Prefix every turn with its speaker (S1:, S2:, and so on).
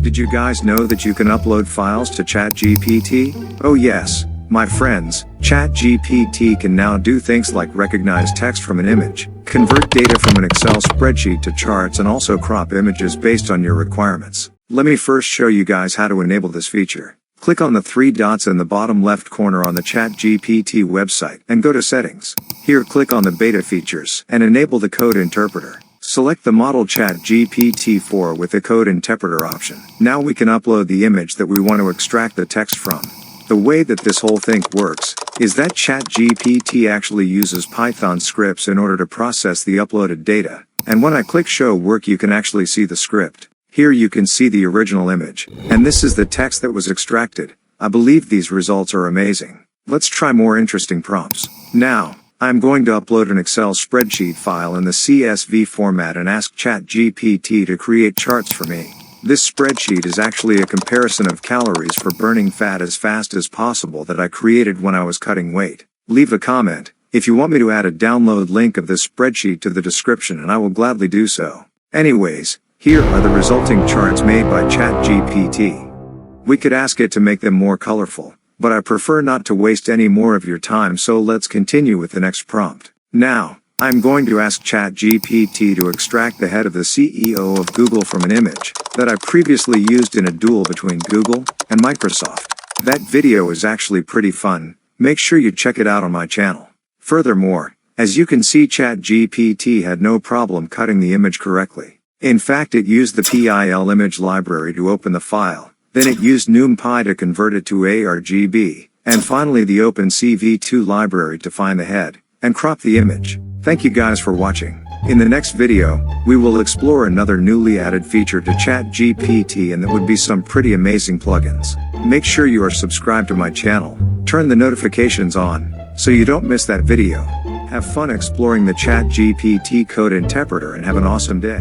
S1: Did you guys know that you can upload files to ChatGPT? Oh yes, my friends, ChatGPT can now do things like recognize text from an image, convert data from an Excel spreadsheet to charts, and also crop images based on your requirements. Let me first show you guys how to enable this feature. Click on the three dots in the bottom left corner on the ChatGPT website and go to Settings. Here click on the Beta Features and enable the Code Interpreter. Select the model ChatGPT-4 with the Code Interpreter option. Now we can upload the image that we want to extract the text from. The way that this whole thing works is that ChatGPT actually uses Python scripts in order to process the uploaded data. And when I click Show Work, you can actually see the script. Here you can see the original image, and this is the text that was extracted. I believe these results are amazing. Let's try more interesting prompts. Now, I'm going to upload an Excel spreadsheet file in the CSV format and ask ChatGPT to create charts for me. This spreadsheet is actually a comparison of calories for burning fat as fast as possible that I created when I was cutting weight. Leave a comment if you want me to add a download link of this spreadsheet to the description, and I will gladly do so. Anyways, here are the resulting charts made by ChatGPT. We could ask it to make them more colorful, but I prefer not to waste any more of your time, so let's continue with the next prompt. Now, I'm going to ask ChatGPT to extract the head of the CEO of Google from an image that I previously used in a duel between Google and Microsoft. That video is actually pretty fun. Make sure you check it out on my channel. Furthermore, as you can see, ChatGPT had no problem cutting the image correctly. In fact, it used the PIL image library to open the file. Then it used NumPy to convert it to ARGB, and finally the OpenCV2 library to find the head and crop the image. Thank you guys for watching. In the next video, we will explore another newly added feature to ChatGPT, and that would be some pretty amazing plugins. Make sure you are subscribed to my channel, turn the notifications on, so you don't miss that video. Have fun exploring the ChatGPT Code Interpreter and have an awesome day.